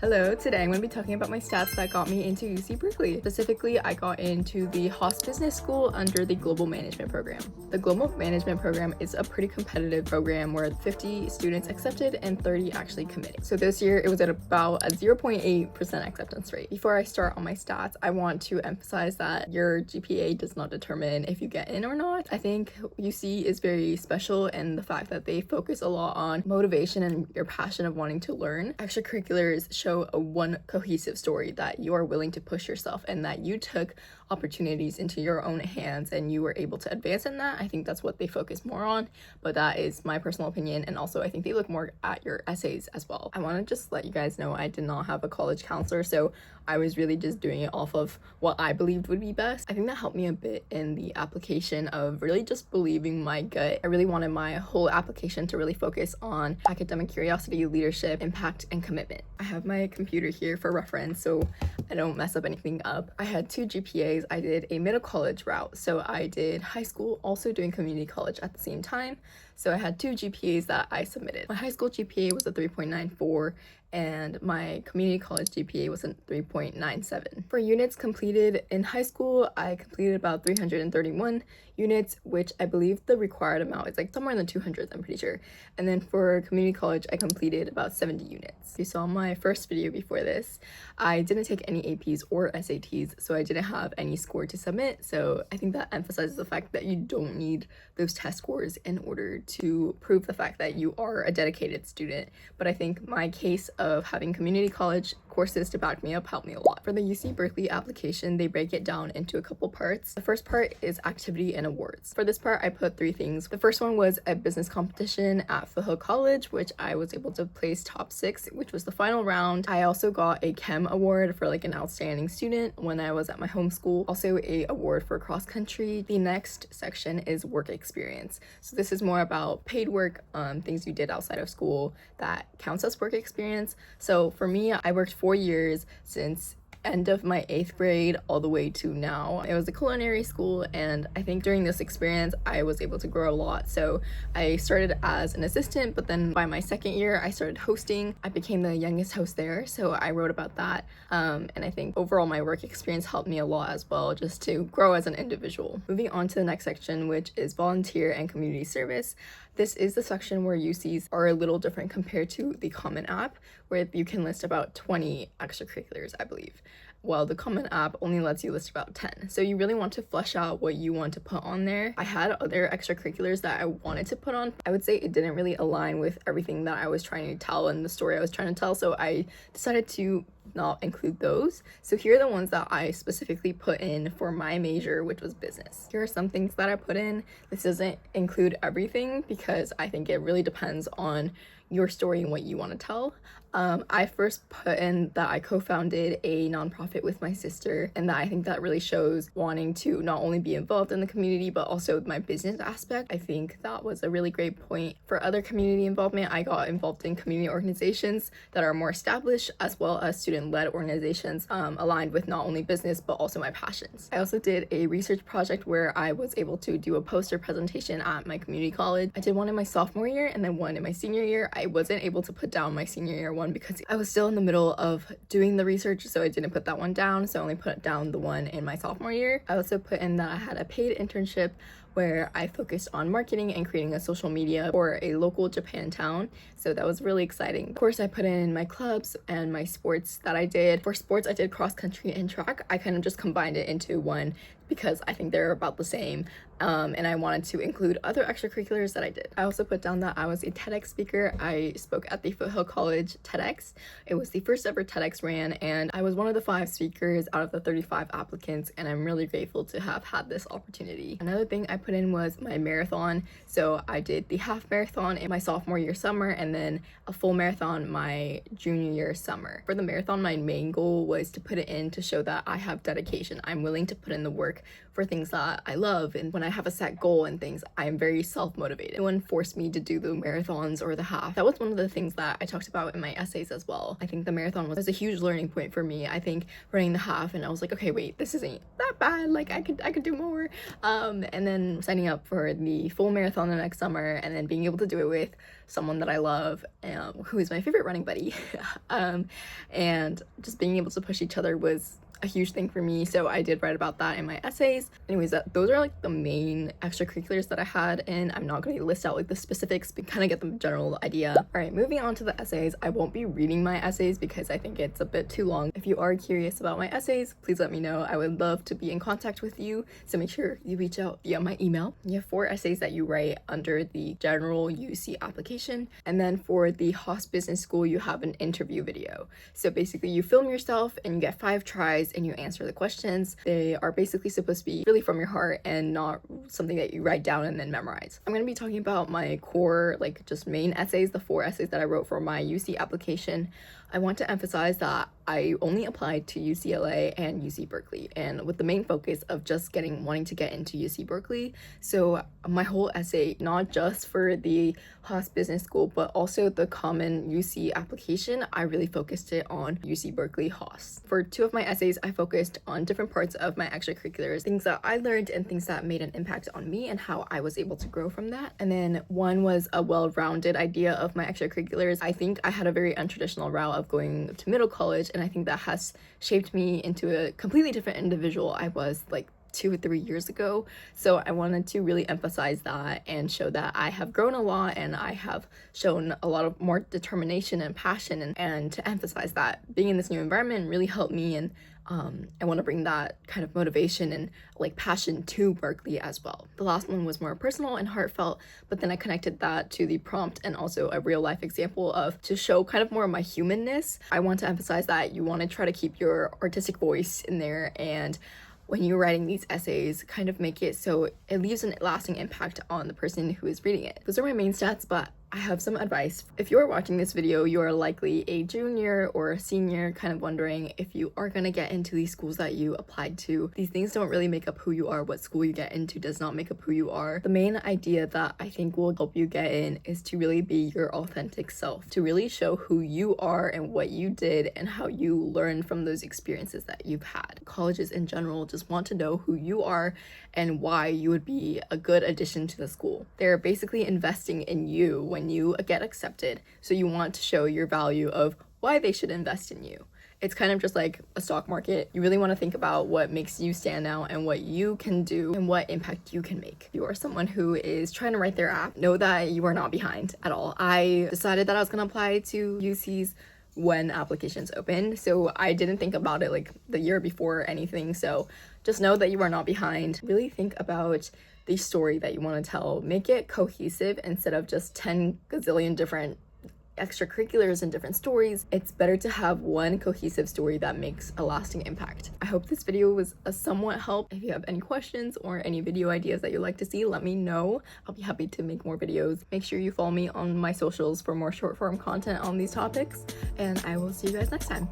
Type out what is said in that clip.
Hello, today I'm going to be talking about my stats that got me into UC Berkeley. Specifically, I got into the Haas Business School under the Global Management Program. The Global Management Program is a pretty competitive program where 50 students accepted and 30 actually committed. So this year it was at about a 0.8% acceptance rate. Before I start on my stats, I want to emphasize that your GPA does not determine if you get in or not. I think UC is very special in the fact that they focus a lot on motivation and your passion of wanting to learn. Extracurriculars show one cohesive story that you are willing to push yourself and that you took opportunities into your own hands and you were able to advance in that. I think that's what they focus more on, but that is my personal opinion. And also I think they look more at your essays as well. I want to just let you guys know I did not have a college counselor, so I was really just doing it off of what I believed would be best. I think that helped me a bit in the application of really just believing my gut. I really wanted my whole application to really focus on academic curiosity, leadership, impact, and commitment. I have my computer here for reference so I don't mess up anything up. I had 2 GPAs. I did a middle college route, so I did high school also doing community college at the same time. So I had 2 GPAs that I submitted. My high school GPA was a 3.94 and my community college GPA was a 3.97. For units completed in high school, I completed about 331 units, which I believe the required amount is like somewhere in the 200s, I'm pretty sure. And then for community college, I completed about 70 units. If you saw my first video before this, I didn't take any APs or SATs, so I didn't have any score to submit. So I think that emphasizes the fact that you don't need those test scores in order to prove the fact that you are a dedicated student. But I think my case of having community college courses to back me up helped me a lot. For the UC Berkeley application, they break it down into a couple parts. The first part is activity and awards. For this part, I put 3 things. The first one was a business competition at Foothill College, which I was able to place top 6, which was the final round. I also got a chem award for like an outstanding student when I was at my home school. Also a award for cross country. The next section is work experience. So this is more about paid work, things you did outside of school that counts as work experience. So for me, I worked 4 years since end of my 8th grade all the way to now. It was a culinary school, and I think during this experience I was able to grow a lot. So I started as an assistant, but then by my 2nd year I started hosting. I became the youngest host there, so I wrote about that, and I think overall my work experience helped me a lot as well, just to grow as an individual. Moving on to the next section, which is volunteer and community service. This is the section where UCs are a little different compared to the Common App, where you can list about 20 extracurriculars, I believe. Well, the Common App only lets you list about 10. So you really want to flesh out what you want to put on there. I had other extracurriculars that I wanted to put on. I would say it didn't really align with everything that I was trying to tell and the story I was trying to tell, so I decided to not include those. So here are the ones that I specifically put in for my major, which was business. Here are some things that I put in. This doesn't include everything because I think it really depends on your story and what you want to tell. I first put in that I co-founded a nonprofit with my sister, and that I think that really shows wanting to not only be involved in the community but also my business aspect. I think that was a really great point. For other community involvement, I got involved in community organizations that are more established, as well as student-led organizations aligned with not only business but also my passions. I also did a research project where I was able to do a poster presentation at my community college. I did one in my sophomore year and then one in my senior year. I wasn't able to put down my senior year one because I was still in the middle of doing the research, so I didn't put that one down, so I only put down the one in my sophomore year. I also put in that I had a paid internship where I focused on marketing and creating a social media for a local Japan town, so that was really exciting. Of course, I put in my clubs and my sports that I did. For sports, I did cross country and track. I kind of just combined it into one because I think they're about the same, and I wanted to include other extracurriculars that I did. I also put down that I was a TEDx speaker. I spoke at the Foothill College TEDx. It was the first ever TEDx ran, and I was one of the 5 speakers out of the 35 applicants, and I'm really grateful to have had this opportunity. Another thing I put in was my marathon. So I did the half marathon in my sophomore year summer, and then a full marathon my junior year summer. For the marathon, my main goal was to put it in to show that I have dedication. I'm willing to put in the work for things that I love, and when I have a set goal and things, I am very self-motivated. No one forced me to do the marathons or the half. That was one of the things that I talked about in my essays as well. I think the marathon was a huge learning point for me. I think running the half, and I was like, okay, wait, this isn't that bad, like I could do more. And then signing up for the full marathon the next summer and then being able to do it with someone that I love, who is my favorite running buddy. And just being able to push each other was a huge thing for me, so I did write about that in my essays. Anyways, those are like the main extracurriculars that I had, and I'm not going to list out like the specifics, but kind of get the general idea. All right, moving on to the essays. I won't be reading my essays because I think it's a bit too long. If you are curious about my essays, please let me know. I would love to be in contact with you, so make sure you reach out via my email. You have 4 essays that you write under the general UC application, and then for the Haas Business School, you have an interview video. So basically you film yourself and you get 5 tries and you answer the questions. They are basically supposed to be really from your heart and not something that you write down and then memorize. I'm going to be talking about my core, like just main essays, the 4 essays that I wrote for my UC application. I want to emphasize that I only applied to UCLA and UC Berkeley, and with the main focus of just wanting to get into UC Berkeley. So my whole essay, not just for the Haas Business School, but also the common UC application, I really focused it on UC Berkeley Haas. For 2 of my essays, I focused on different parts of my extracurriculars, things that I learned and things that made an impact on me and how I was able to grow from that. And then one was a well-rounded idea of my extracurriculars. I think I had a very untraditional route of going to middle college, and I think that has shaped me into a completely different individual I was like 2 or 3 years ago. So I wanted to really emphasize that and show that I have grown a lot and I have shown a lot of more determination and passion, and to emphasize that being in this new environment really helped me, and I want to bring that kind of motivation and like passion to Berkeley as well. The last one was more personal and heartfelt, but then I connected that to the prompt and also a real life example to show kind of more of my humanness. I want to emphasize that you want to try to keep your artistic voice in there, and when you're writing these essays, kind of make it so it leaves a lasting impact on the person who is reading it. Those are my main stats, but I have some advice. If you're watching this video, you are likely a junior or a senior, kind of wondering if you are going to get into these schools that you applied to. These things don't really make up who you are. What school you get into does not make up who you are. The main idea that I think will help you get in is to really be your authentic self, to really show who you are and what you did and how you learned from those experiences that you've had. Colleges in general just want to know who you are and why you would be a good addition to the school. They're basically investing in you when you get accepted, so you want to show your value of why they should invest in you. It's kind of just like a stock market. You really want to think about what makes you stand out and what you can do and what impact you can make. If you are someone who is trying to write their app, know that you are not behind at all. I decided that I was going to apply to UC's when applications opened, so I didn't think about it like the year before or anything. So just know that you are not behind. Really think about the story that you want to tell. Make it cohesive instead of just 10 gazillion different extracurriculars and different stories. It's better to have one cohesive story that makes a lasting impact. I hope this video was a somewhat help. If you have any questions or any video ideas that you'd like to see, let me know. I'll be happy to make more videos. Make sure you follow me on my socials for more short form content on these topics, and I will see you guys next time.